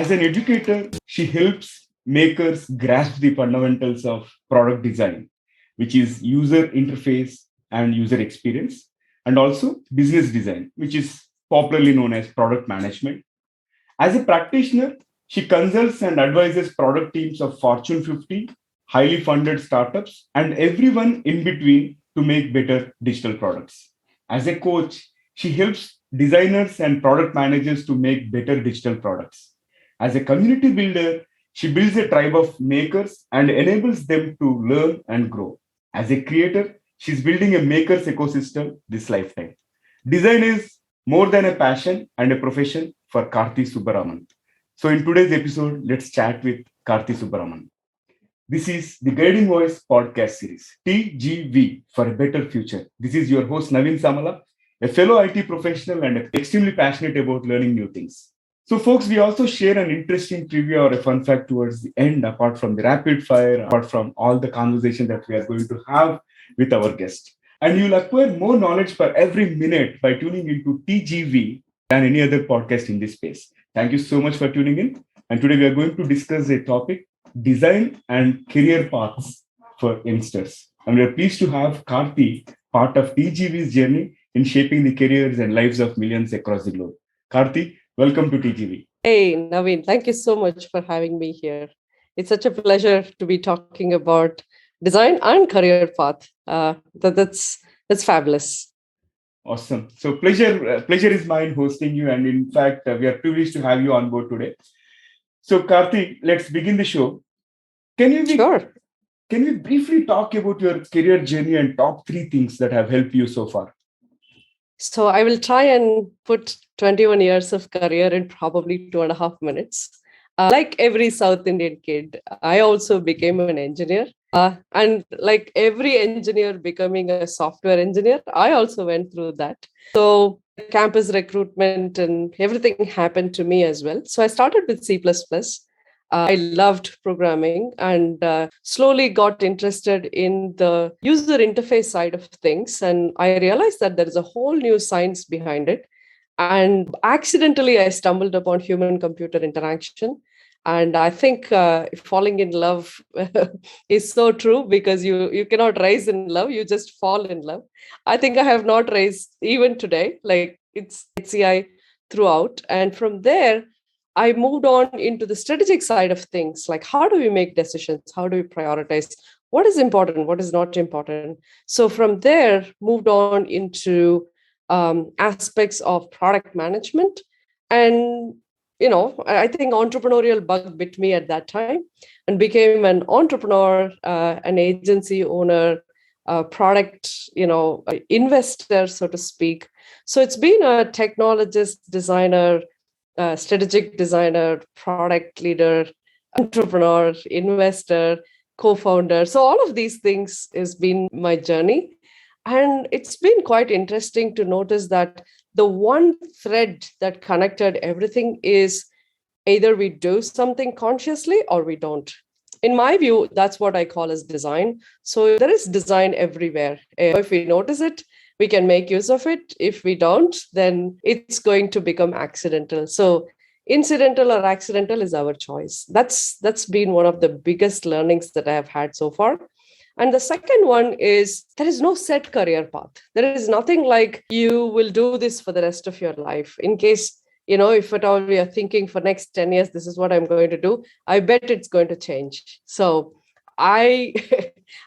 As an educator, she helps makers grasp the fundamentals of product design, which is user interface and user experience, and also business design, which is popularly known as product management. As a practitioner, she consults and advises product teams of Fortune 50, highly funded startups, and everyone in between to make better digital products. As a coach, she helps designers and product managers to make better digital products. As a community builder, she builds a tribe of makers and enables them to learn and grow. As a creator, she's building a maker's ecosystem this lifetime. Design is more than a passion and a profession for Karthi Subbaraman. So, in today's episode, let's chat with Karthi Subbaraman. This is the Guiding Voice podcast series, TGV for a better future. This is your host, Naveensamala, a fellow IT professional and extremely passionate about learning new things. So, folks, we also share an interesting trivia or a fun fact towards the end, apart from the rapid fire, apart from all the conversation that we are going to have with our guest. And you'll acquire more knowledge for every minute by tuning into TGV than any other podcast in this space. Thank you so much for tuning in. And today we are going to discuss a topic, design and career paths for youngsters. And we are pleased to have Karthi, part of TGV's journey in shaping the careers and lives of millions across the globe. Karthi, welcome to TGV. Hey, Naveen, thank you so much for having me here. It's such a pleasure to be talking about design and career path. That's fabulous. Awesome. So pleasure is mine hosting you. And in fact, we are privileged to have you on board today. So Karthi, let's begin the show. Sure. Can we briefly talk about your career journey and top 3 things that have helped you so far? So I will try and put 21 years of career in probably 2.5 minutes. Like every South Indian kid, I also became an engineer. And like every engineer becoming a software engineer, I also went through that. So campus recruitment and everything happened to me as well. So I started with C++. I loved programming and slowly got interested in the user interface side of things. And I realized that there is a whole new science behind it. And accidentally, I stumbled upon human-computer interaction. And I think falling in love is so true because you cannot rise in love, you just fall in love. I think I have not raised even today, like it's HCI throughout. And from there, I moved on into the strategic side of things, like how do we make decisions? How do we prioritize? What is important? What is not important? So from there, moved on into aspects of product management. And I think entrepreneurial bug bit me at that time and became an entrepreneur, an agency owner, product, investor, so to speak. So it's been a technologist, designer, strategic designer, product leader, entrepreneur, investor, co-founder. So all of these things has been my journey. And it's been quite interesting to notice that the one thread that connected everything is either we do something consciously or we don't. In my view, that's what I call as design. So there is design everywhere. If we notice it, we can make use of it. If we don't, then it's going to become accidental. So incidental or accidental is our choice. That's been one of the biggest learnings that I have had so far. And the second one is there is no set career path. There is nothing like you will do this for the rest of your life. In case, if at all we are thinking for next 10 years, this is what I'm going to do, I bet it's going to change. So I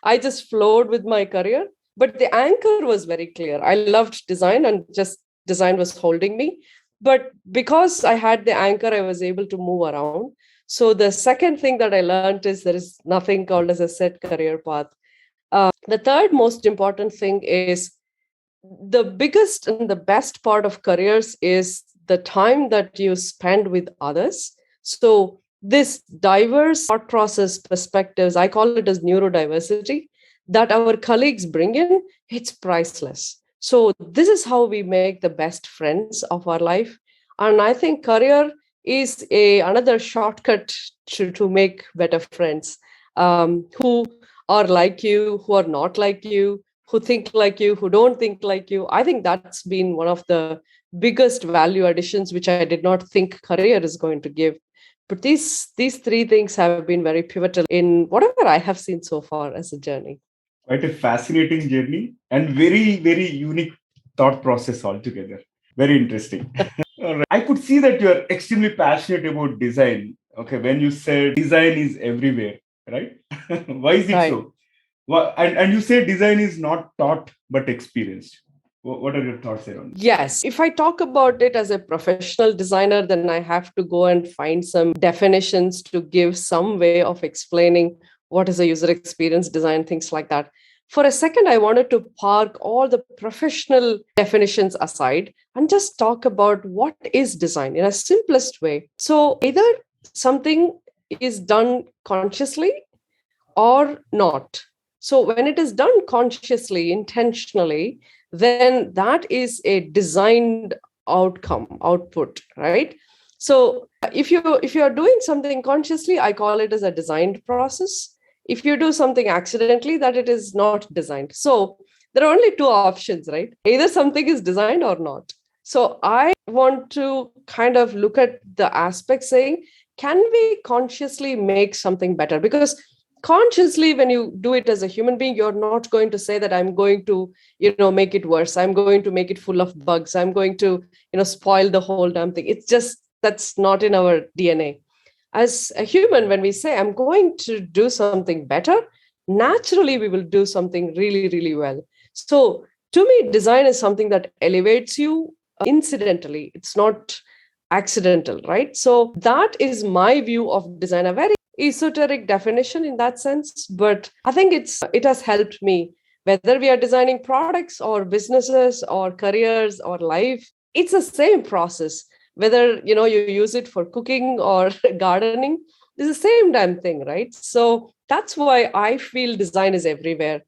I just flowed with my career, but the anchor was very clear. I loved design and just design was holding me. But because I had the anchor, I was able to move around. So the second thing that I learned is there is nothing called as a set career path. The third most important thing is the biggest and the best part of careers is the time that you spend with others. So this diverse thought process perspectives, I call it as neurodiversity, that our colleagues bring in, it's priceless. So this is how we make the best friends of our life. And I think career is another shortcut to make better friends who are like you, who are not like you, who think like you, who don't think like you. I think that's been one of the biggest value additions, which I did not think career is going to give. But these three things have been very pivotal in whatever I have seen so far as a journey. Quite a fascinating journey and very, very unique thought process altogether. Very interesting. All right. I could see that you're extremely passionate about design. Okay, when you said design is everywhere, right? Why is it Right. so? And you say design is not taught but experienced. What are your thoughts around? Yes. If I talk about it as a professional designer, then I have to go and find some definitions to give some way of explaining what is a user experience design, things like that. For a second, I wanted to park all the professional definitions aside and just talk about what is design in a simplest way. So either something is done consciously or not. So when it is done consciously, intentionally, then that is a designed output, right? So if you are doing something consciously, I call it as a designed process. If you do something accidentally, that it is not designed. So there are only two options, right? Either something is designed or not. So I want to kind of look at the aspect saying, can we consciously make something better? Because consciously, when you do it as a human being, you're not going to say that I'm going to make it worse, I'm going to make it full of bugs, I'm going to spoil the whole damn thing. It's just that's not in our DNA. As a human, when we say I'm going to do something better, naturally we will do something really, really well. So to me, design is something that elevates you incidentally. It's not accidental, right? So that is my view of design, a very esoteric definition in that sense, but I think it has helped me, whether we are designing products or businesses or careers or life. It's the same process, whether you use it for cooking or gardening. It's the same damn thing, right? So that's why I feel design is everywhere,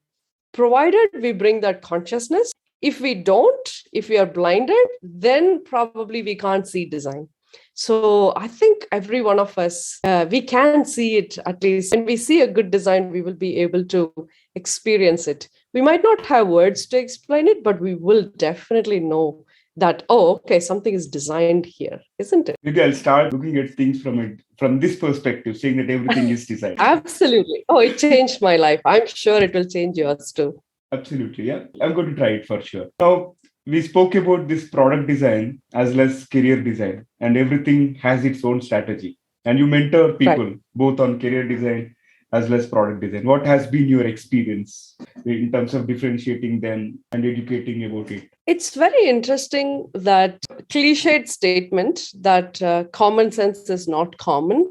provided we bring that consciousness. If we don't, if we are blinded, then probably we can't see design. So I think every one of us, we can see it. At least when we see a good design, we will be able to experience it. We might not have words to explain it, but we will definitely know that, oh, okay, something is designed here, isn't it? Maybe I'll start looking at things from this perspective, saying that everything is designed. Absolutely. Oh, it changed my life. I'm sure it will change yours too. Absolutely, yeah. I'm going to try it for sure. Now, we spoke about this product design as well as career design, and everything has its own strategy. And you mentor people Right. both on career design as well as product design. What has been your experience in terms of differentiating them and educating about it? It's very interesting that cliched statement that common sense is not common,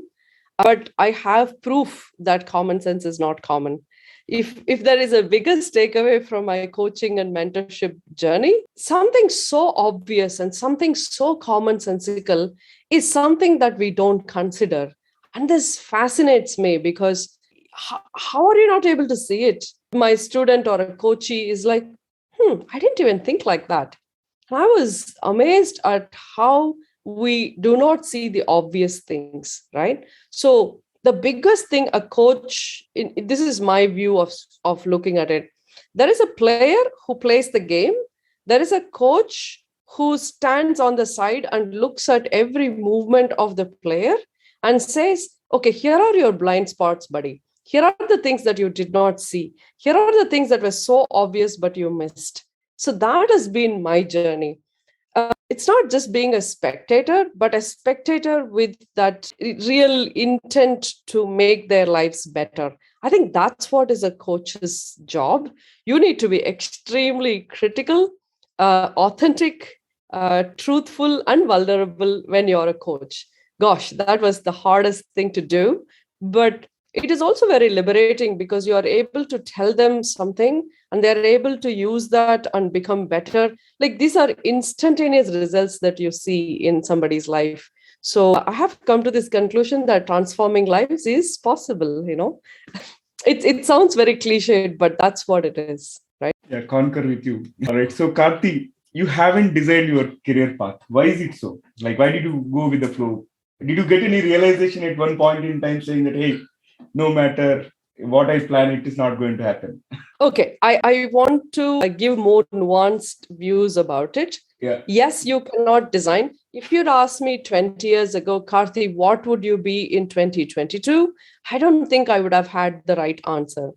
but I have proof that common sense is not common. If there is a biggest takeaway from my coaching and mentorship journey, something so obvious and something so commonsensical is something that we don't consider. And this fascinates me because how are you not able to see it? My student or a coachee is like, I didn't even think like that. And I was amazed at how we do not see the obvious things, right? So the biggest thing a coach, this is my view of looking at it. There is a player who plays the game. There is a coach who stands on the side and looks at every movement of the player and says, okay, here are your blind spots, buddy. Here are the things that you did not see. Here are the things that were so obvious, but you missed. So that has been my journey. It's not just being a spectator, but a spectator with that real intent to make their lives better. I think that's what is a coach's job. You need to be extremely critical, authentic, truthful, and vulnerable when you're a coach. Gosh, that was the hardest thing to do. But it is also very liberating because you are able to tell them something and they're able to use that and become better. Like these are instantaneous results that you see in somebody's life. So I have come to this conclusion that transforming lives is possible. It sounds very cliched, but that's what it is, right? Yeah, concur with you. All right. So, Karthi, you haven't designed your career path. Why is it so? Like, why did you go with the flow? Did you get any realization at one point in time saying that, hey, no matter what I plan, it is not going to happen. Okay, I want to give more nuanced views about it. Yeah. Yes, you cannot design. If you'd asked me 20 years ago, Karthi, what would you be in 2022? I don't think I would have had the right answer.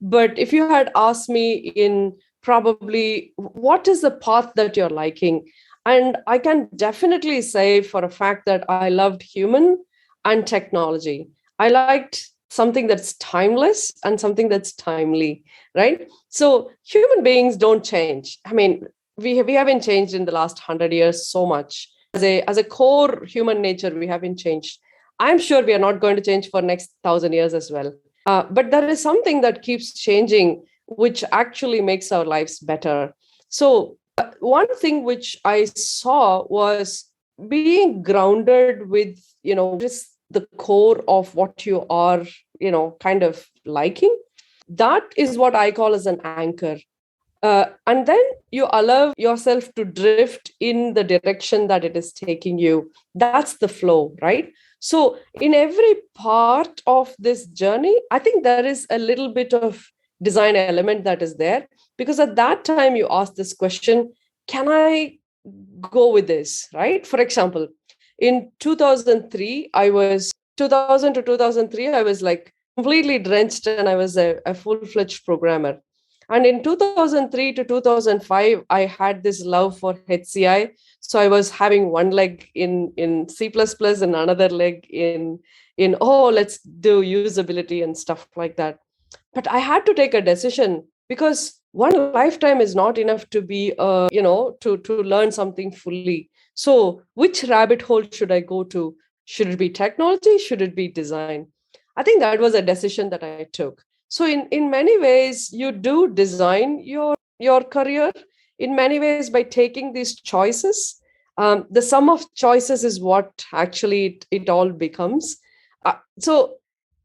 But if you had asked me in probably what is the path that you're liking, and I can definitely say for a fact that I loved human and technology. I liked something that's timeless and something that's timely, right? So human beings don't change. I mean, we haven't changed in the last 100 years so much. As a core human nature, we haven't changed. I'm sure we are not going to change for next 1,000 years as well. But there is something that keeps changing, which actually makes our lives better. So one thing which I saw was being grounded with, just the core of what you are, kind of liking. That is what I call as an anchor. And then you allow yourself to drift in the direction that it is taking you. That's the flow, right? So, in every part of this journey, I think there is a little bit of design element that is there, because at that time you ask this question, can I go with this, right? For example, in 2003, 2000 to 2003, I was like completely drenched and I was a full-fledged programmer. And in 2003 to 2005, I had this love for HCI. So I was having one leg in C++ and another leg let's do usability and stuff like that. But I had to take a decision because one lifetime is not enough to be, to learn something fully. So which rabbit hole should I go to? Should it be technology? Should it be design? I think that was a decision that I took. So in many ways, you do design your career in many ways by taking these choices. The sum of choices is what actually it all becomes. So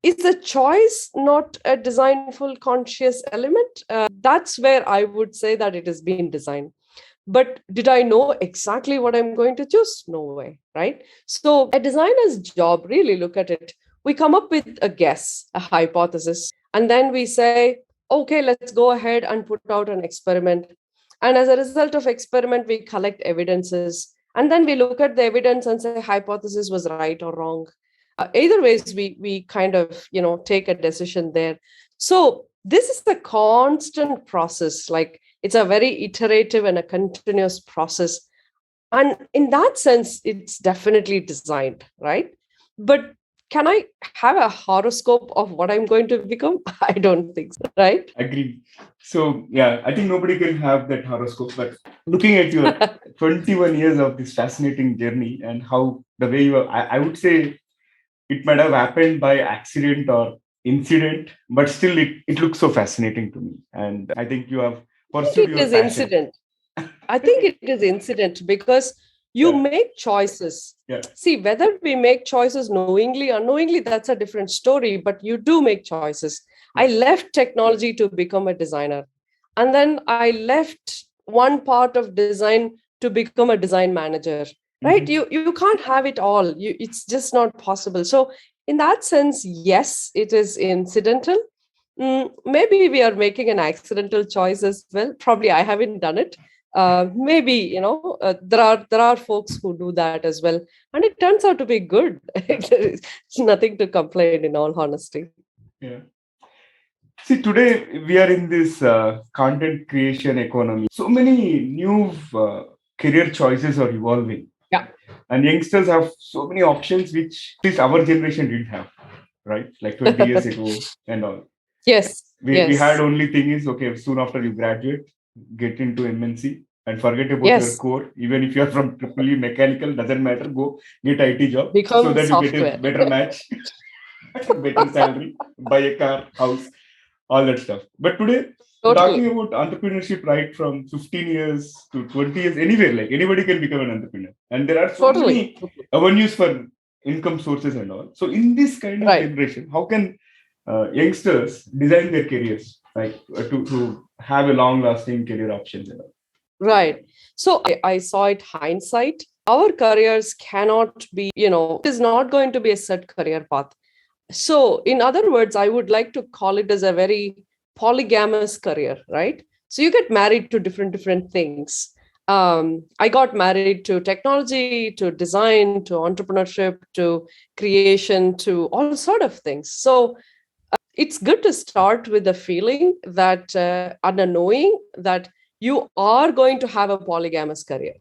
is the choice not a designful conscious element? That's where I would say that it has been designed. But did I know exactly what I'm going to choose? No way, right? So a designer's job, really look at it. We come up with a guess, a hypothesis, and then we say, okay, let's go ahead and put out an experiment. And as a result of experiment, we collect evidences. And then we look at the evidence and say hypothesis was right or wrong. Either ways, we kind of, take a decision there. So this is a constant process. Like it's a very iterative and a continuous process. And in that sense, it's definitely designed, right? But can I have a horoscope of what I'm going to become? I don't think so, right? Agree. So, yeah, I think nobody can have that horoscope. But looking at your 21 years of this fascinating journey and how the way you are, I would say it might have happened by accident or incident, but still it looks so fascinating to me. And I think you have pursued It your is passion. incident. I think it is incident because you Yeah. make choices. Yeah. See, whether we make choices knowingly, unknowingly, that's a different story, but you do make choices. I left technology to become a designer. And then I left one part of design to become a design manager. Right? You can't have it all. It's just not possible. So in that sense, yes, it is incidental. Maybe we are making an accidental choice as well. Probably I haven't done it. Maybe there are folks who do that as well, and it turns out to be good. It's nothing to complain, in all honesty. Yeah. See, today we are in this content creation economy. So many new career choices are evolving. Yeah. And youngsters have so many options which at least our generation didn't have, right? Like 20 years ago and all. Yes. We had Yes. only thing is, okay, soon after you graduate, get into MNC and forget about your Yes. core. Even if you're from triple E mechanical, doesn't matter, go get IT job so Become that you get a software. better match, better salary, buy a car, house, all that stuff. But today, we're talking Totally. about entrepreneurship right from 15 years to 20 years, anywhere, like anybody can become an entrepreneur. And there are so Totally. many avenues for income sources and all. So in this kind of Right. generation, how can youngsters design their careers, like to have a long lasting career options and all? Right. So I saw it hindsight. Our careers cannot be, it is not going to be a set career path. So in other words, I would like to call it as a very polygamous career, right? So you get married to different things. I got married to technology, to design, to entrepreneurship, to creation, to all sort of things. So it's good to start with the feeling that and a knowing that you are going to have a polygamous career,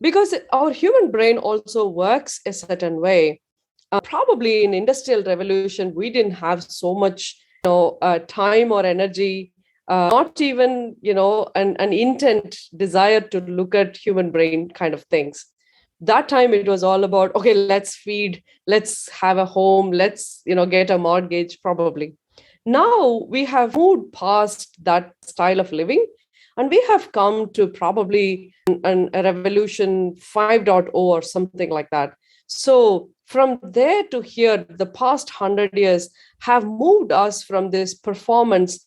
because our human brain also works a certain way. Probably in industrial revolution we didn't have so much time or energy, not even an intent desire to look at human brain kind of things. That time it was all about, okay, let's feed, let's have a home, let's get a mortgage. Probably now we have moved past that style of living, and we have come to probably a revolution 5.0 or something like that. So from there to here, the past 100 years have moved us from this performance,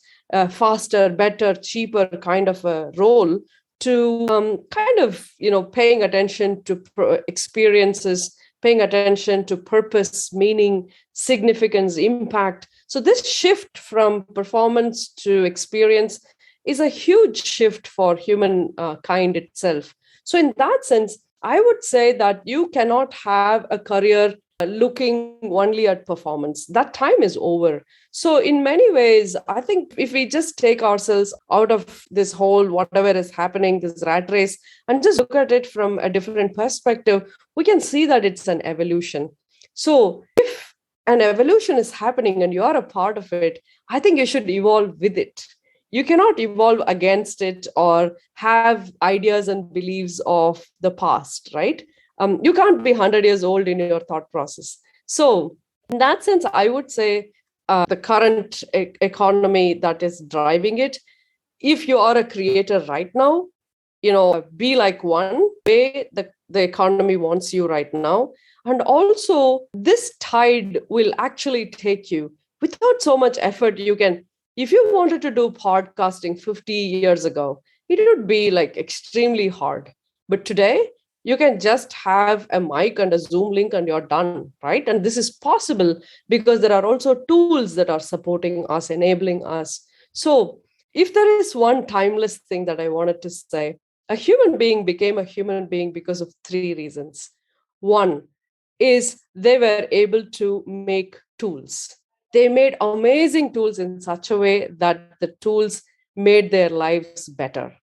faster, better, cheaper kind of a role to kind of paying attention to experiences, paying attention to purpose, meaning, significance, impact. So this shift from performance to experience is a huge shift for human kind itself. So in that sense, I would say that you cannot have a career looking only at performance. That time is over. So in many ways, I think if we just take ourselves out of this whole whatever is happening, this rat race, and just look at it from a different perspective, we can see that it's an evolution. So if an evolution is happening and you're a part of it, I think you should evolve with it. You cannot evolve against it or have ideas and beliefs of the past, right? You can't be 100 years old in your thought process. So in that sense, I would say the current economy that is driving it, if you are a creator right now, be like one way the economy wants you right now. And also this tide will actually take you without so much effort. You can, if you wanted to do podcasting 50 years ago, it would be like extremely hard. But today you can just have a mic and a Zoom link and you're done, right? And this is possible because there are also tools that are supporting us, enabling us. So if there is one timeless thing that I wanted to say, a human being became a human being because of three reasons. One is they were able to make tools. They made amazing tools in such a way that the tools made their lives better.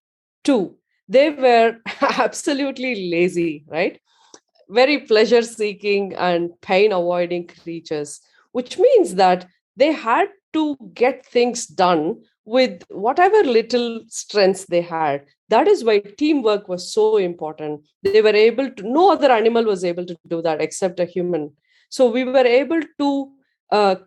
Two, they were absolutely lazy, right? Very pleasure seeking and pain avoiding creatures, which means that they had to get things done with whatever little strengths they had. That is why teamwork was so important. They were able to, no other animal was able to do that except a human. So we were able to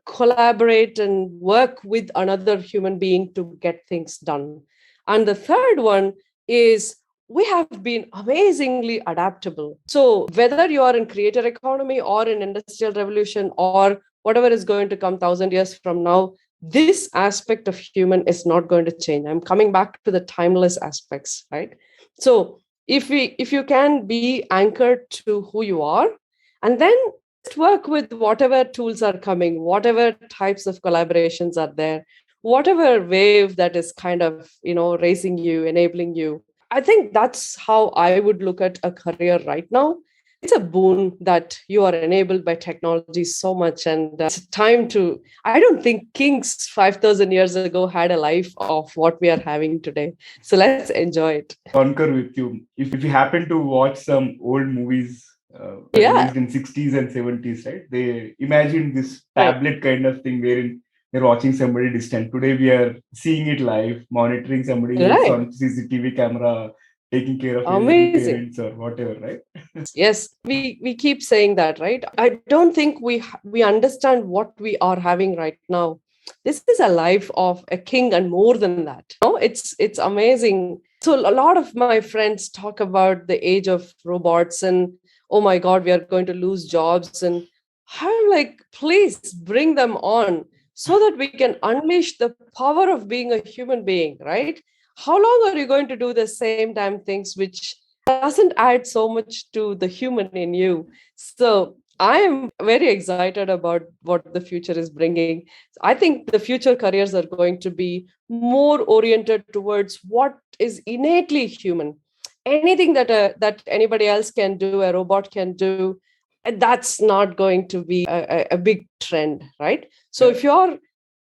collaborate and work with another human being to get things done. And the third one is we have been amazingly adaptable. So whether you are in creator economy or in industrial revolution or whatever is going to come 1,000 years from now, this aspect of human is not going to change. I'm coming back to the timeless aspects, right? So if you can be anchored to who you are, and then just work with whatever tools are coming, whatever types of collaborations are there, whatever wave that is kind of raising you, enabling you. I think that's how I would look at a career right now. It's a boon that you are enabled by technology so much. And it's time to, I don't think kings 5,000 years ago had a life of what we are having today. So let's enjoy it. Concur with you. If you happen to watch some old movies Yeah. released in 60s and 70s, right? They imagined this Right. tablet kind of thing wherein they're watching somebody distant. Today we are seeing it live, monitoring somebody else Right. on CCTV camera, taking care of elderly Amazing. parents or whatever, right? Yes, we keep saying that, right? I don't think we understand what we are having right now. This is a life of a king and more than that. No, it's amazing. So a lot of my friends talk about the age of robots and oh my God, we are going to lose jobs. And I'm like, please bring them on so that we can unleash the power of being a human being, right? How long are you going to do the same damn things which doesn't add so much to the human in you? So I am very excited about what the future is bringing. I think the future careers are going to be more oriented towards what is innately human. Anything that anybody else can do, a robot can do, that's not going to be a big trend, right? So Yeah. if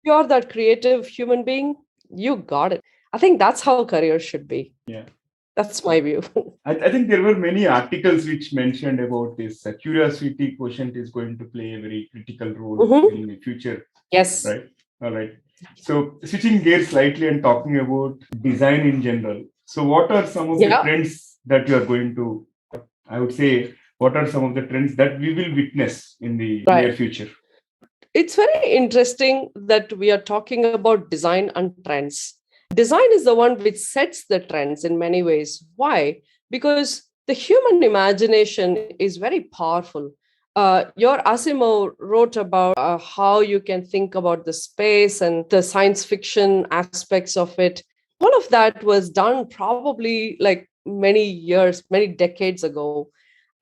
you're that creative human being, you got it. I think that's how careers should be. Yeah. That's my view. I think there were many articles which mentioned about this. Curiosity quotient is going to play a very critical role Mhm. in the future, Yes. right? All right. So switching gears slightly and talking about design in general. So what are some of the Yeah. trends that you are going to, I would say, what are some of the trends that we will witness in the near Right. future? It's very interesting that we are talking about design and trends. Design is the one which sets the trends in many ways. Why? Because the human imagination is very powerful. Your Asimov wrote about how you can think about the space and the science fiction aspects of it. All of that was done probably like many years, many decades ago.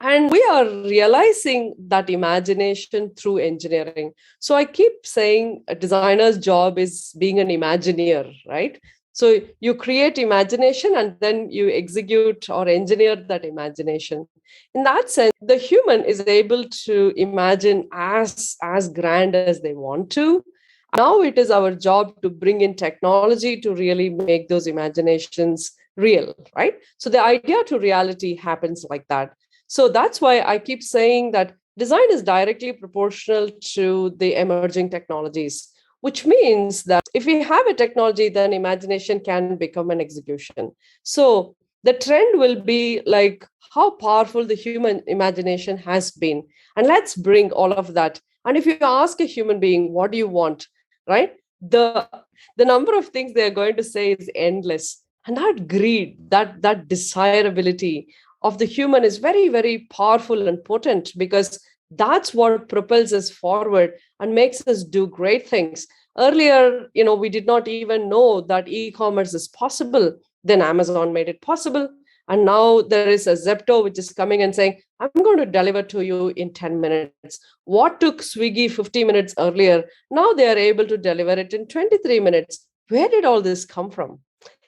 And we are realizing that imagination through engineering. So I keep saying a designer's job is being an imagineer, right? So you create imagination and then you execute or engineer that imagination. In that sense, the human is able to imagine as grand as they want to. Now it is our job to bring in technology to really make those imaginations real, right? So the idea to reality happens like that. So that's why I keep saying that design is directly proportional to the emerging technologies, which means that if we have a technology, then imagination can become an execution. So the trend will be like how powerful the human imagination has been. And let's bring all of that. And if you ask a human being, what do you want? Right? The number of things they're going to say is endless. And that greed, that desirability of the human is very, very powerful and potent because that's what propels us forward and makes us do great things. Earlier, we did not even know that e-commerce is possible. Then Amazon made it possible. And now there is a Zepto which is coming and saying, I'm going to deliver to you in 10 minutes. What took Swiggy 50 minutes earlier, now they are able to deliver it in 23 minutes. Where did all this come from?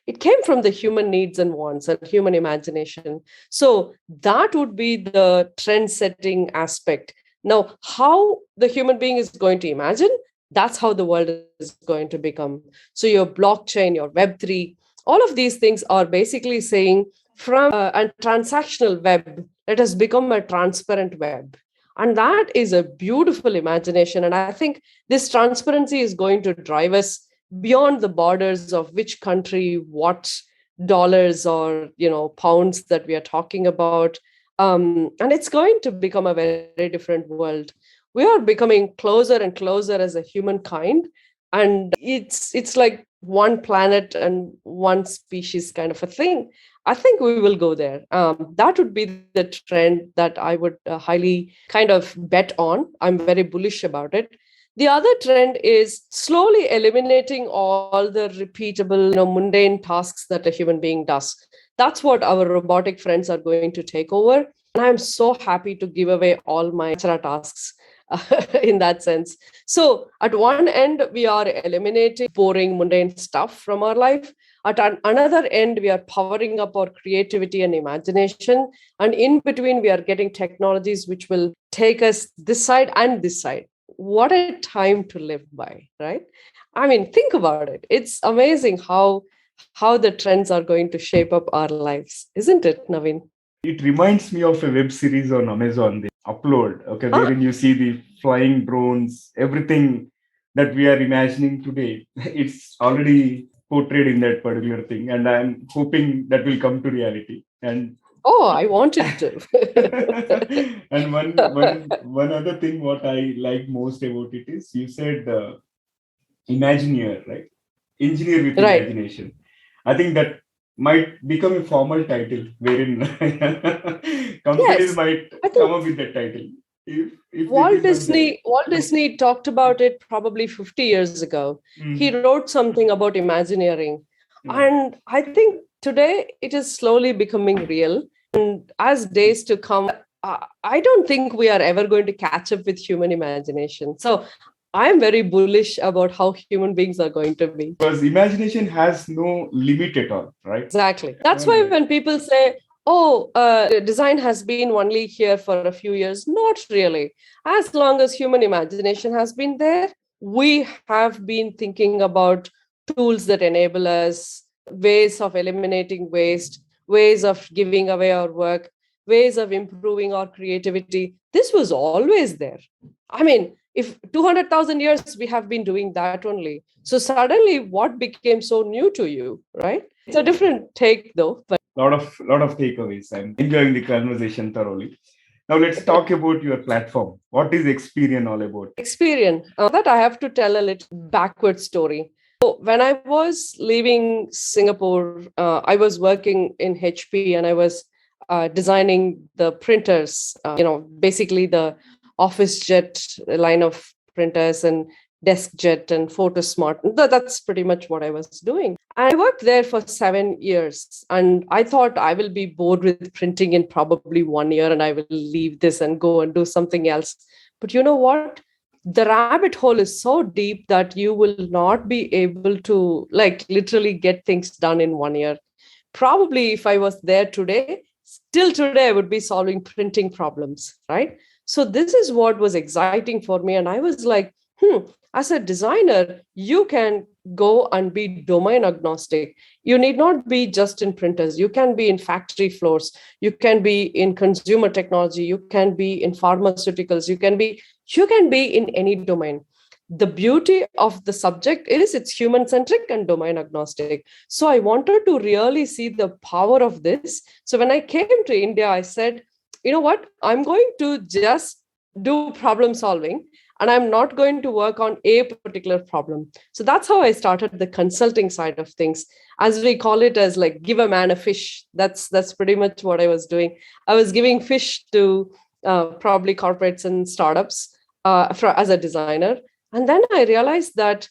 It came from the human needs and wants and human imagination. So that would be the trend setting aspect. Now, how the human being is going to imagine, that's how the world is going to become. So your blockchain, your Web3, all of these things are basically saying from a transactional web, let us become a transparent web. And that is a beautiful imagination. And I think this transparency is going to drive us beyond the borders of which country, what dollars or pounds that we are talking about. And it's going to become a very different world. We are becoming closer and closer as a humankind, and it's like one planet and one species kind of a thing. I think we will go there. That would be the trend that I would highly kind of bet on. I'm very bullish about it. The other trend is slowly eliminating all the repeatable, mundane tasks that a human being does. That's what our robotic friends are going to take over. And I'm so happy to give away all my extra tasks in that sense. So, at one end, we are eliminating boring, mundane stuff from our life. At another end, we are powering up our creativity and imagination. And in between, we are getting technologies which will take us this side and this side. What a time to live by, right? I mean, think about it. It's amazing how the trends are going to shape up our lives, isn't it, Naveen? It reminds me of a web series on Amazon, the Upload, okay, Ah, wherein you see the flying drones, everything that we are imagining today. It's already portrayed in that particular thing, and I'm hoping that will come to reality. And oh, I wanted to. and one other thing, what I like most about it is you said Imagineer, right? Engineer with Right. imagination. I think that might become a formal title wherein companies Yes. might I come think up with that title if it Walt is not there. Disney, Walt Disney talked about it probably 50 years ago. He Mm, wrote something about Imagineering. yeah. And I think today it is slowly becoming real. And as days to come, I don't think we are ever going to catch up with human imagination. So I'm very bullish about how human beings are going to be. Because imagination has no limit at all, right? Exactly. That's why when people say, oh, design has been only here for a few years, not really. As long as human imagination has been there, we have been thinking about tools that enable us, ways of eliminating waste, ways of giving away our work, ways of improving our creativity. This was always there. I mean, if 200,000 years we have been doing that only. So suddenly what became so new to you, right? It's a different take though. But lot of takeaways. I'm enjoying the conversation thoroughly. Now let's talk about your platform. What is Experian all about? Experian, that I have to tell a little backward story. So when I was leaving Singapore, I was working in HP and I was designing the printers, basically the Office Jet line of printers and Desk Jet and Photosmart. That's pretty much what I was doing. I worked there for 7 years and I thought I will be bored with printing in probably 1 year and I will leave this and go and do something else. But you know what? The rabbit hole is so deep that you will not be able to like literally get things done in 1 year. Probably if I was there today, still today I would be solving printing problems, right? So this is what was exciting for me. And I was like, as a designer, you can go and be domain agnostic. You need not be just in printers. You can be in factory floors. You can be in consumer technology. You can be in pharmaceuticals. You can be in any domain. The beauty of the subject is it's human centric and domain agnostic. So I wanted to really see the power of this. So when I came to India, I said, you know what? I'm going to just do problem solving and I'm not going to work on a particular problem. So that's how I started the consulting side of things. As we call it as like give a man a fish. That's pretty much what I was doing. I was giving fish to probably corporates and startups as a designer. And then I realized that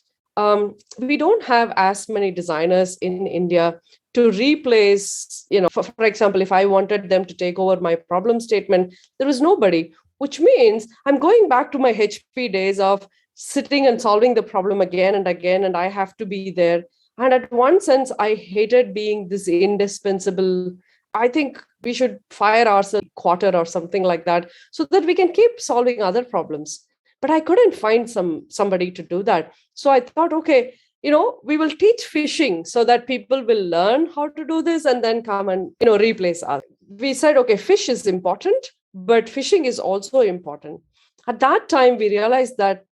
we don't have as many designers in India to replace, for example, if I wanted them to take over my problem statement, there was nobody, which means I'm going back to my HP days of sitting and solving the problem again and again, and I have to be there. And at one sense, I hated being this indispensable. I think we should fire ourselves quarter or something like that so that we can keep solving other problems. But I couldn't find somebody to do that. So I thought, okay, we will teach fishing so that people will learn how to do this and then come and, replace us. We said, okay, fish is important, but fishing is also important. At that time, we realized that,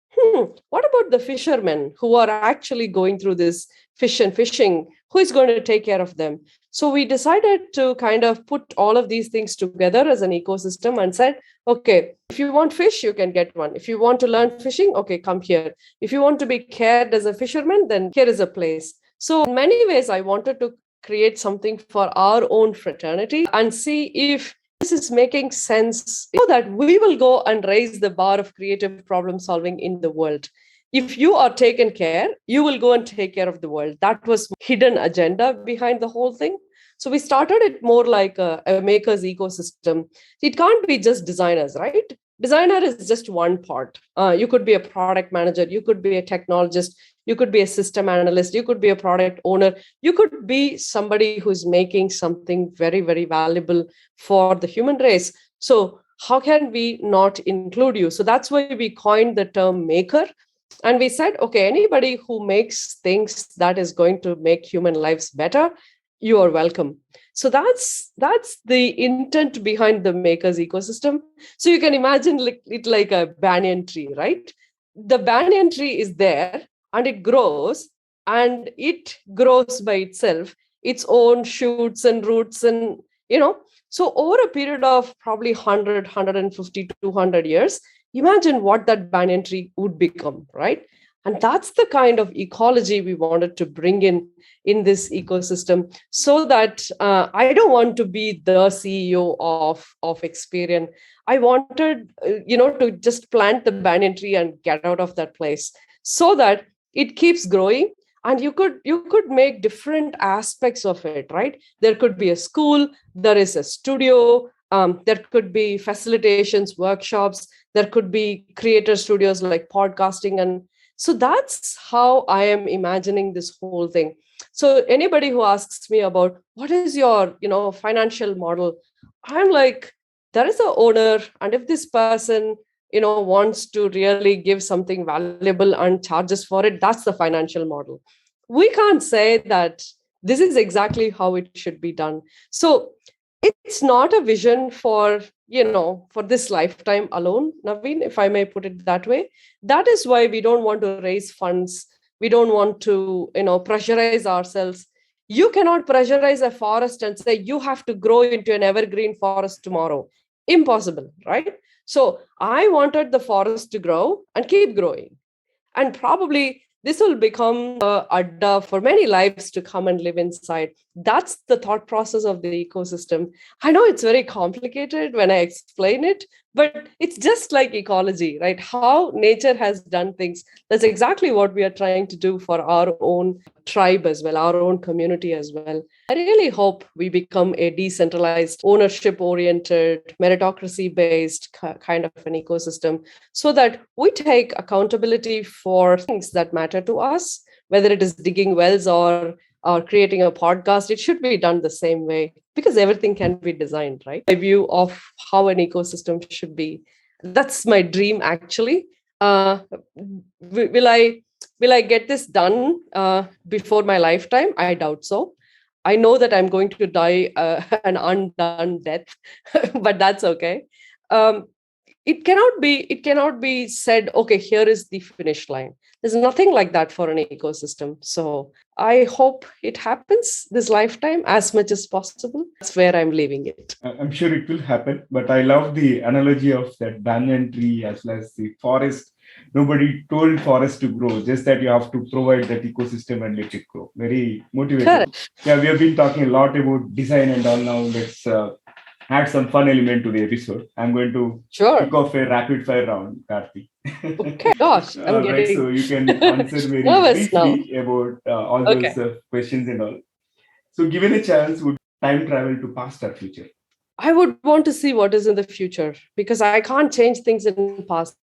what about the fishermen who are actually going through this fish and fishing? Who is going to take care of them? So we decided to kind of put all of these things together as an ecosystem and said, okay, if you want fish, you can get one. If you want to learn fishing, okay, come here. If you want to be cared as a fisherman, then here is a place. So in many ways, I wanted to create something for our own fraternity and see if this is making sense so that we will go and raise the bar of creative problem solving in the world. If you are taken care, you will go and take care of the world. That was hidden agenda behind the whole thing. So we started it more like a maker's ecosystem. It can't be just designers, right? Designer is just one part. You could be a product manager. You could be a technologist. You could be a system analyst. You could be a product owner. You could be somebody who's making something very, very valuable for the human race. So how can we not include you? So that's why we coined the term maker. And we said, okay, anybody who makes things that is going to make human lives better, you are welcome. So that's the intent behind the makers ecosystem. So you can imagine it like a banyan tree, right? The banyan tree is there and it grows by itself, its own shoots and roots and, so over a period of probably 100, 150 to 200 years, imagine what that banyan tree would become, right? And that's the kind of ecology we wanted to bring in this ecosystem so that I don't want to be the CEO of Experian. I wanted, to just plant the banyan tree and get out of that place so that it keeps growing. And you could make different aspects of it, right? There could be a school, there is a studio, There could be facilitations, workshops. There could be creator studios like podcasting. And so that's how I am imagining this whole thing. So anybody who asks me about what is your, financial model, I'm like, there is a owner. And if this person, wants to really give something valuable and charges for it, that's the financial model. We can't say that this is exactly how it should be done. So it's not a vision for this lifetime alone, Naveen, if I may put it that way. That is why we don't want to raise funds. We don't want to pressurize ourselves. You cannot pressurize a forest and say you have to grow into an evergreen forest tomorrow. Impossible, right? So I wanted the forest to grow and keep growing, and probably this will become a adda for many lives to come and live inside. That's the thought process of the ecosystem. I know it's very complicated when I explain it, but it's just like ecology, right? How nature has done things. That's exactly what we are trying to do for our own tribe as well, our own community as well. I really hope we become a decentralized, ownership oriented, meritocracy based kind of an ecosystem, so that we take accountability for things that matter to us, whether it is digging wells or creating a podcast. It should be done the same way, because everything can be designed, right? My view of how an ecosystem should be. That's my dream, actually. Will I get this done before my lifetime? I doubt so. I know that I'm going to die an undone death, but that's okay. Um, it cannot be said, okay, here is the finish line. There's nothing like that for an ecosystem. So I hope it happens this lifetime as much as possible. That's where I'm leaving it. I'm sure it will happen, but I love the analogy of that banyan tree as well as the forest. Nobody told forest to grow, just that you have to provide that ecosystem and let it grow. Very motivating. Correct. Yeah, we have been talking a lot about design and all. Now let's add some fun element to the episode. I'm going to kick off a rapid fire round, Karthi. Okay, gosh, I'm Right, getting so you can answer very nervous briefly now. about all Okay. those questions and all. So, given a chance, would time travel to past or future? I would want to see what is in the future, because I can't change things in past,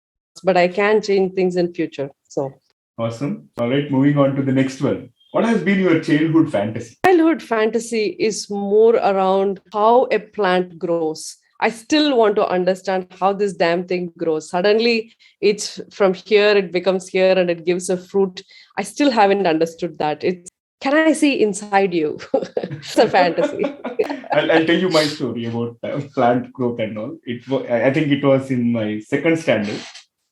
but I can change things in future. So Awesome. All right, moving on to the next one. What has been your childhood fantasy? childhood fantasy is more around how a plant grows. I still want to understand how this damn thing grows. Suddenly, it's from here, it becomes here, and it gives a fruit. I still haven't understood that. Can I see inside you? It's a fantasy. I'll tell you my story about plant growth and all. I think it was in my second standard.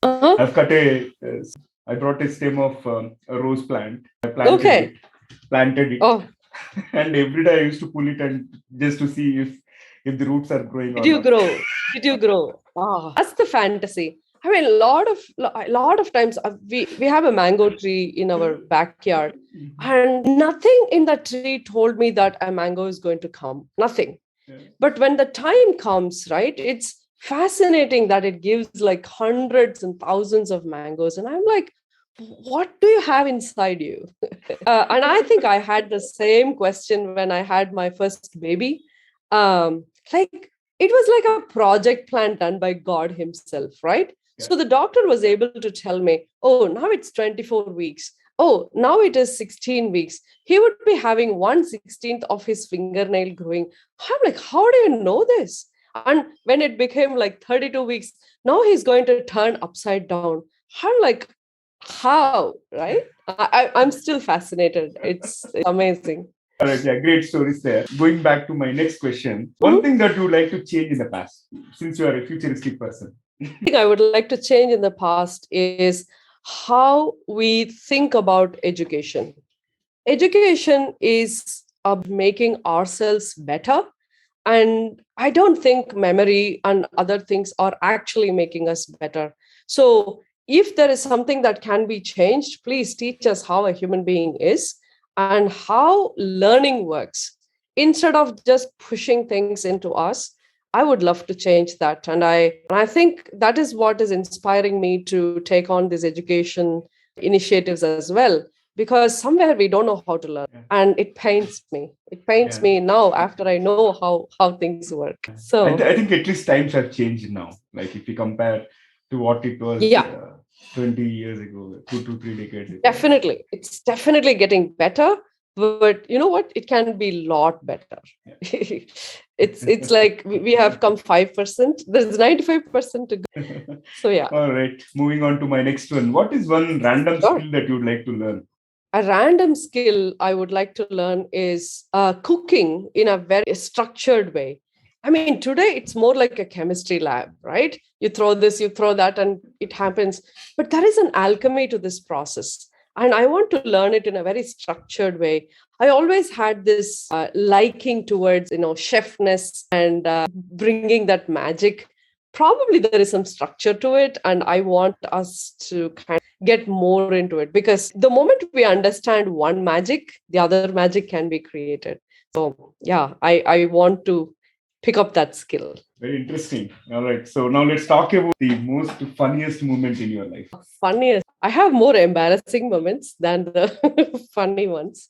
Uh-huh. I've cut I brought a stem of a rose plant. I planted it, Oh, and every day I used to pull it and just to see if the roots are growing did or you not. grow? Did you grow? Ah, that's the fantasy. I mean, a lot of times we have a mango tree in our backyard, and nothing in that tree told me that a mango is going to come. Nothing. Yeah. But when the time comes, right, it's fascinating that it gives like hundreds and thousands of mangoes, and I'm like, what do you have inside you? And I think I had the same question when I had my first baby. Like, it was like a project plan done by God himself, right? Yeah. So the doctor was able to tell me, oh, now it's 24 weeks. Oh, now it is 16 weeks. He would be having 1/16th of his fingernail growing. I'm like, how do you know this? And when it became like 32 weeks, now he's going to turn upside down. I'm like, how, right? I'm still fascinated. It's amazing. All right, yeah, great stories there. Going back to my next question, one thing that you would like to change in the past, since you are a futuristic person. Thing I would like to change in the past is how we think about education. Education is making ourselves better. And I don't think memory and other things are actually making us better. So if there is something that can be changed, please teach us how a human being is and how learning works. Instead of just pushing things into us, I would love to change that. And I think that is what is inspiring me to take on these education initiatives as well. because somewhere we don't know how to learn. Yeah. And it pains me. It pains Yeah. me now after I know how things work. So I think at least times have changed now. Like if you compare to what it was yeah, 20 years ago, 2 to 3 decades ago. definitely. It's definitely getting better. But you know what? It can be a lot better. Yeah. It's like we have come 5%. There's 95% to go. So yeah. All right. Moving on to my next one. What is one random Sure. skill that you'd like to learn? A random skill I would like to learn is cooking in a very structured way. I mean, today it's more like a chemistry lab, right? You throw this, you throw that, and it happens. But there is an alchemy to this process. And I want to learn it in a very structured way. I always had this liking towards, chefness and bringing that magic. Probably there is some structure to it. And I want us to kind of get more into it, because the moment we understand one magic, the other magic can be created. So yeah, I want to pick up that skill. Very interesting. All right. So now let's talk about the most funniest moment in your life. Funniest. I have more embarrassing moments than the funny ones.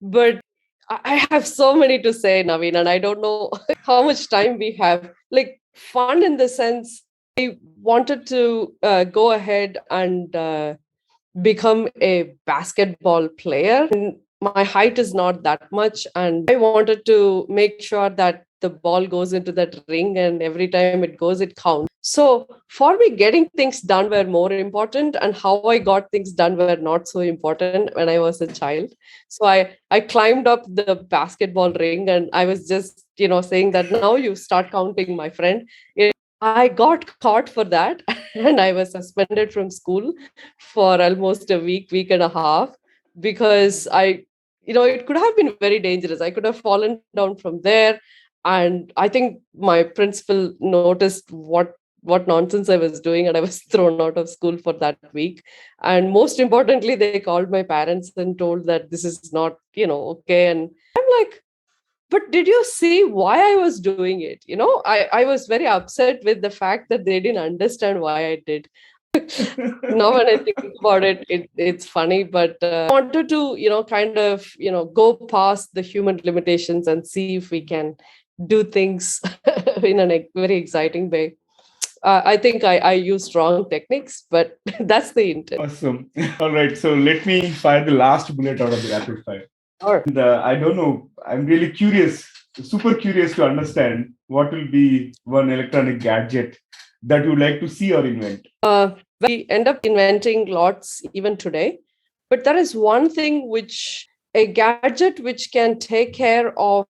But I have so many to say, Naveen, and I don't know how much time we have. Like, fun in the sense, I wanted to go ahead and become a basketball player. And my height is not that much, and I wanted to make sure that the ball goes into that ring, and every time it goes, it counts. So for me, getting things done were more important, and how I got things done were not so important when I was a child. So I climbed up the basketball ring, and I was just saying that now you start counting, my friend. I got caught for that, and I was suspended from school for almost a week and a half, because it could have been very dangerous. I could have fallen down from there, and I think my principal noticed what nonsense I was doing, and I was thrown out of school for that week. And most importantly, they called my parents and told that this is not okay. And I'm like, but did you see why I was doing it? I was very upset with the fact that they didn't understand why I did. Now when I think about it, it's funny, but I wanted to, kind of, go past the human limitations and see if we can do things in a very exciting way. I think I used wrong techniques, but that's the intent. Awesome. All right. So let me fire the last bullet out of the rapid fire. Sure. And I don't know. I'm really curious, super curious to understand what will be one electronic gadget that you would like to see or invent. We end up inventing lots even today, but there is one thing a gadget which can take care of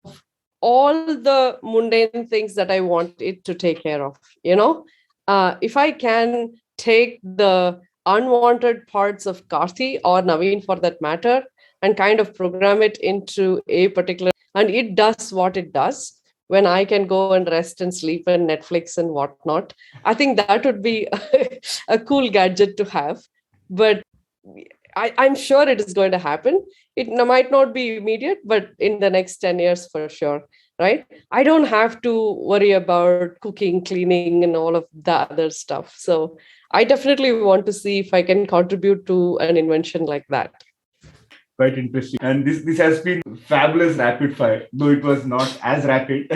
all the mundane things that I want it to take care of. If I can take the unwanted parts of Karthi or Naveen for that matter, and kind of program it into a particular, and it does what it does, when I can go and rest and sleep and Netflix and whatnot. I think that would be a cool gadget to have. But I'm sure it is going to happen. It might not be immediate, but in the next 10 years for sure, right? I don't have to worry about cooking, cleaning, and all of the other stuff. So I definitely want to see if I can contribute to an invention like that. Quite interesting. And this has been fabulous rapid fire, though it was not as rapid.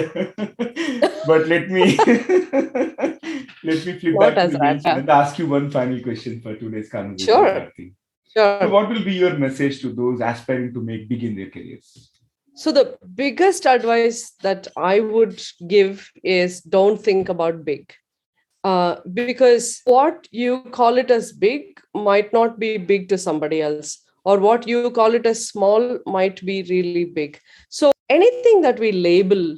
But let me flip Not back to as the main rapid. and ask you one final question for today's conversation. Sure. Karthi. Sure. So what will be your message to those aspiring to make big in their careers? So the biggest advice that I would give is don't think about big. Because what you call it as big might not be big to somebody else, or what you call it as small might be really big. So anything that we label,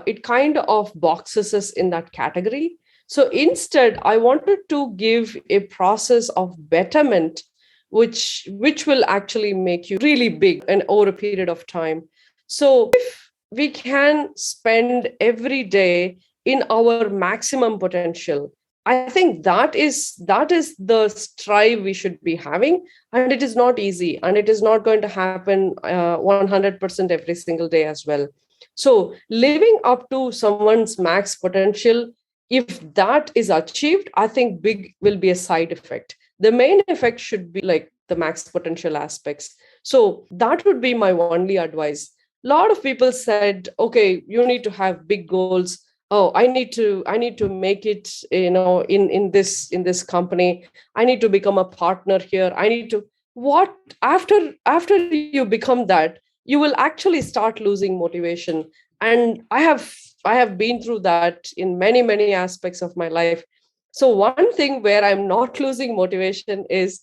it kind of boxes us in that category. So instead, I wanted to give a process of betterment, which will actually make you really big and over a period of time. So if we can spend every day in our maximum potential, I think that is the strive we should be having. And it is not easy, and it is not going to happen 100% every single day as well. So living up to someone's max potential, if that is achieved, I think big will be a side effect. The main effect should be like the max potential aspects. So that would be my only advice. A lot of people said, okay, you need to have big goals. Oh, I need to make it, in this company. I need to become a partner here. I need to, what, after you become that, you will actually start losing motivation. And I have been through that in many, many aspects of my life. So one thing where I'm not losing motivation is,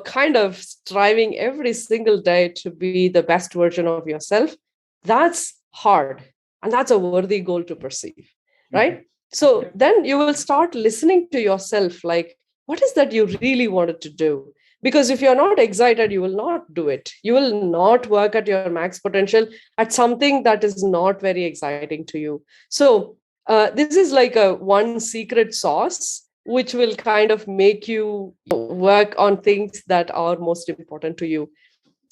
kind of striving every single day to be the best version of yourself. That's hard, and that's a worthy goal to perceive, right? So then you will start listening to yourself, like, what is that you really wanted to do? Because if you're not excited, you will not do it. You will not work at your max potential at something that is not very exciting to you. So this is like a one secret sauce which will kind of make you work on things that are most important to you.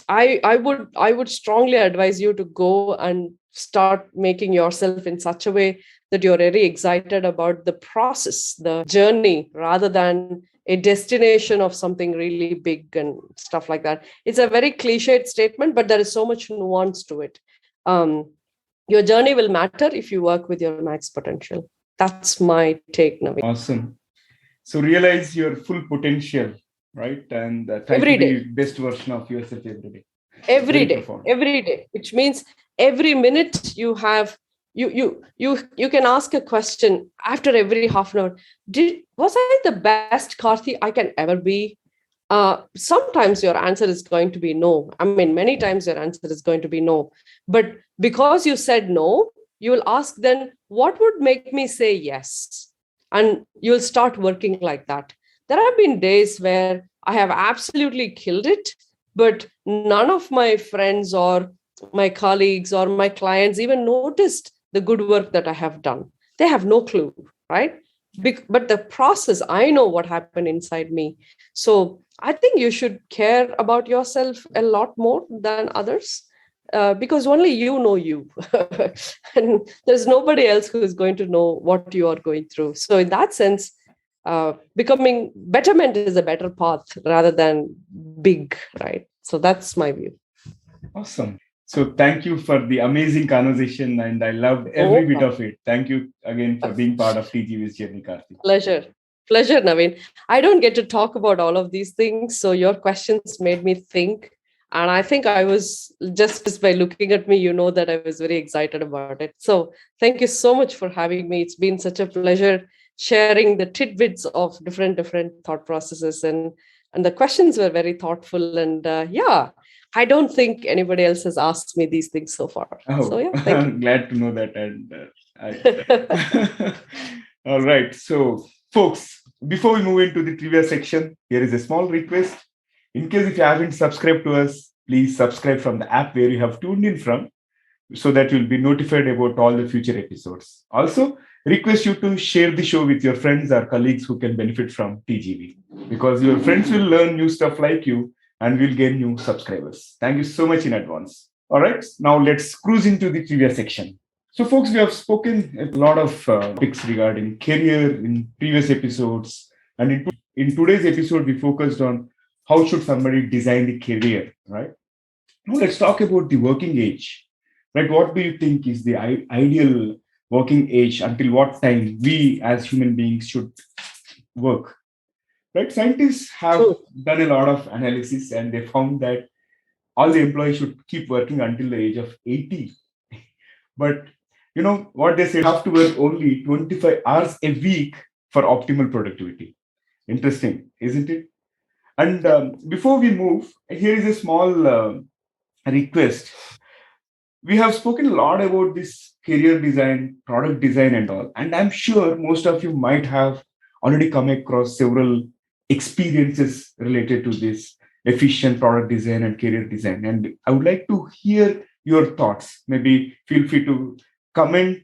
I would strongly advise you to go and start making yourself in such a way that you're very excited about the process, the journey, rather than a destination of something really big and stuff like that. It's a very cliched statement, but there is so much nuance to it. Um, your journey will matter if you work with your max potential. That's my take, Naveen. Awesome. So realize your full potential, right? And try Every to be day. best version of yourself every day. every Very day profound. every day, which means every minute you have, you can ask a question after every half an hour. Was I the best Karthi I can ever be? Sometimes your answer is going to be no. I mean, many times your answer is going to be no. But because you said no, you will ask then, what would make me say yes? And you'll start working like that. There have been days where I have absolutely killed it, but none of my friends or my colleagues or my clients even noticed the good work that I have done. They have no clue, right? But the process, I know what happened inside me. So I think you should care about yourself a lot more than others, because only you know you. And there's nobody else who is going to know what you are going through. So in that sense, becoming betterment is a better path rather than big, right? So that's my view. Awesome. So thank you for the amazing conversation, and I loved every bit of it. Thank you again for being part of TGV's journey, Karthi. Pleasure, Naveen. I don't get to talk about all of these things, so your questions made me think. And I think I was, just by looking at me, you know that I was very excited about it. So thank you so much for having me. It's been such a pleasure sharing the tidbits of different thought processes, and the questions were very thoughtful. And yeah, I don't think anybody else has asked me these things so far. Oh, so yeah, thank you. glad to know that. And all right. So, folks, before we move into the trivia section, here is a small request. In case if you haven't subscribed to us, please subscribe from the app where you have tuned in from, so that you'll be notified about all the future episodes. Also, request you to share the show with your friends or colleagues who can benefit from TGV, because your friends will learn new stuff like you and will gain new subscribers. Thank you so much in advance. All right, now let's cruise into the trivia section. So, folks, we have spoken a lot of topics regarding career in previous episodes, and in today's episode, we focused on how should somebody design the career, right? Now let's talk about the working age, right? What do you think is the ideal working age? Until what time we as human beings should work, right? Scientists have done a lot of analysis, and they found that all the employees should keep working until the age of 80. But you know what they say, have to work only 25 hours a week for optimal productivity. Interesting, isn't it? And before we move, here is a small request. We have spoken a lot about this career design, product design, and all. And I'm sure most of you might have already come across several experiences related to this efficient product design and career design. And I would like to hear your thoughts. Maybe feel free to comment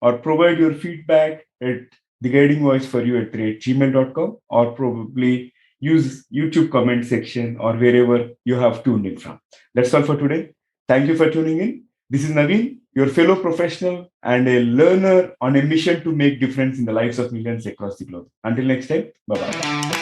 or provide your feedback at theguidingvoice@gmail.com, or probably use YouTube comment section or wherever you have tuned in from. That's all for today. Thank you for tuning in. This is Naveen, your fellow professional and a learner on a mission to make difference in the lives of millions across the globe. Until next time, bye-bye.